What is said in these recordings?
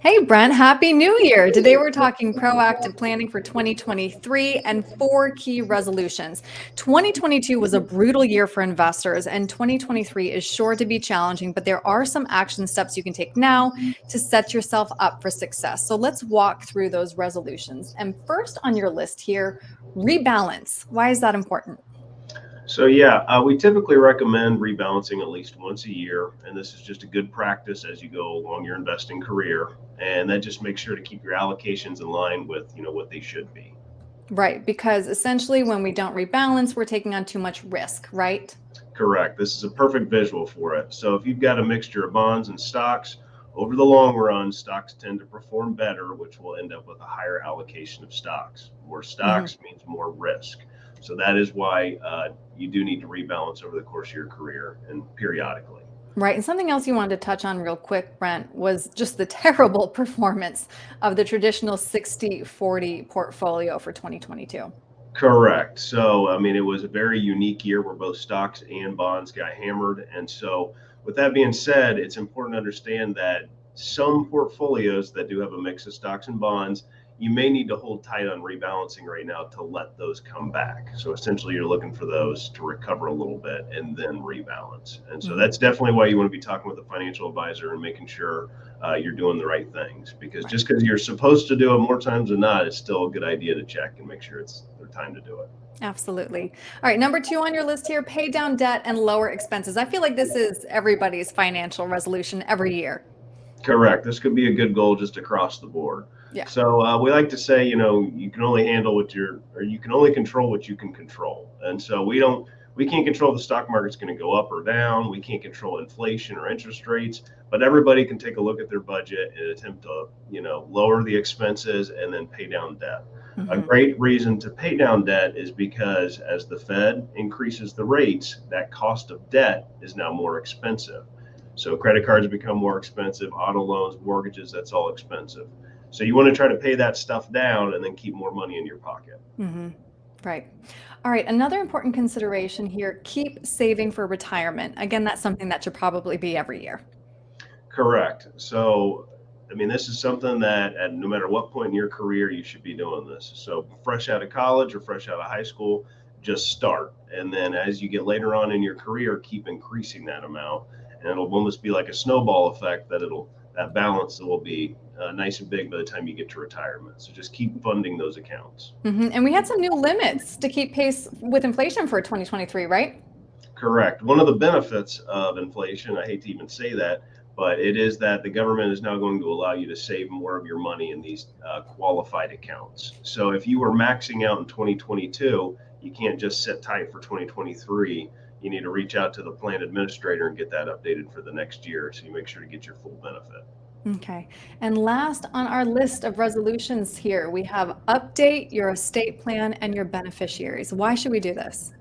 Hey Brent, Happy New Year. Today we're talking proactive planning for 2023 and four key resolutions. 2022 was a brutal year for investors, and 2023 is sure to be challenging, but there are some action steps you can take now to set yourself up for success. So let's walk through those resolutions. And first on your list here, rebalance. Why is that important? We typically recommend rebalancing at least once a year, and this is just a good practice as you go along your investing career, and that just makes sure to keep your allocations in line with what they should be. Right, because essentially when we don't rebalance, we're taking on too much risk, right? Correct. This is a perfect visual for it. So if you've got a mixture of bonds and stocks, over the long run, stocks tend to perform better, which will end up with a higher allocation of stocks. More stocks means more risk. So that is why you do need to rebalance over the course of your career and periodically. Right. And something else you wanted to touch on real quick, Brent, was just the terrible performance of the traditional 60-40 portfolio for 2022. Correct. So, I mean, it was a very unique year where both stocks and bonds got hammered. And so, with that being said, it's important to understand that some portfolios that do have a mix of stocks and bonds, you may need to hold tight on rebalancing right now to let those come back. So, essentially, you're looking for those to recover a little bit and then rebalance. And so, that's definitely why you want to be talking with a financial advisor and making sure you're doing the right things, because just because you're supposed to do it more times than not, it's still a good idea to check and make sure it's their time to do it. Absolutely. All right. Number two on your list here, pay down debt and lower expenses. I feel like this is everybody's financial resolution every year. Correct. This could be a good goal just across the board. Yeah. So we like to say, you can only you can only control what you can control. And so we can't control the stock market's going to go up or down. We can't control inflation or interest rates, but everybody can take a look at their budget and attempt to, lower the expenses and then pay down debt. A great reason to pay down debt is because as the Fed increases the rates, that cost of debt is now more expensive. So credit cards become more expensive, auto loans, mortgages, that's all expensive. So you want to try to pay that stuff down and then keep more money in your pocket. Right. All right. Another important consideration here, keep saving for retirement. Again, that's something that should probably be every year. Correct. So, I mean, this is something that no matter what point in your career, you should be doing this. So fresh out of college or fresh out of high school, just start. And then as you get later on in your career, keep increasing that amount. And it'll almost be like a snowball effect that balance will be nice and big by the time you get to retirement. So just keep funding those accounts. And we had some new limits to keep pace with inflation for 2023, right? Correct. One of the benefits of inflation, I hate to even say that, but it is that the government is now going to allow you to save more of your money in these qualified accounts. So if you were maxing out in 2022, you can't just sit tight for 2023. You need to reach out to the plan administrator and get that updated for the next year so you make sure to get your full benefit. Okay. And last on our list of resolutions here, we have update your estate plan and your beneficiaries. Why should we do this?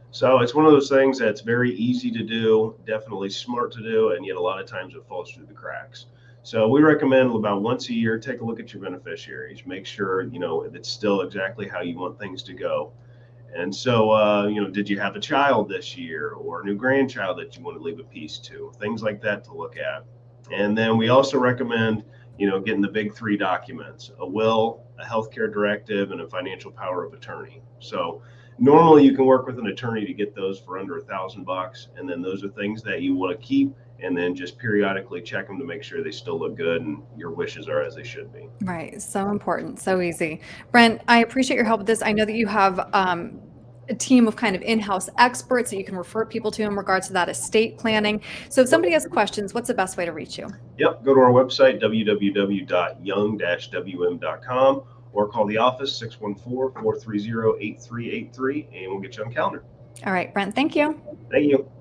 So it's one of those things that's very easy to do, definitely smart to do, and yet a lot of times it falls through the cracks. So we recommend about once a year, take a look at your beneficiaries, make sure, it's still exactly how you want things to go. And so, did you have a child this year or a new grandchild that you want to leave a piece to? Things like that to look at. And then we also recommend, getting the big three documents: a will, a healthcare directive, and a financial power of attorney. So normally you can work with an attorney to get those for under $1,000. And then those are things that you want to keep and then just periodically check them to make sure they still look good and your wishes are as they should be. Right. So important. So easy. Brent, I appreciate your help with this. I know that you have a team of kind of in-house experts that you can refer people to in regards to that estate planning. So if somebody has questions, what's the best way to reach you? Yep. Go to our website, www.young-wm.com, or call the office 614-430-8383, and we'll get you on the calendar. All right, Brent, thank you. Thank you.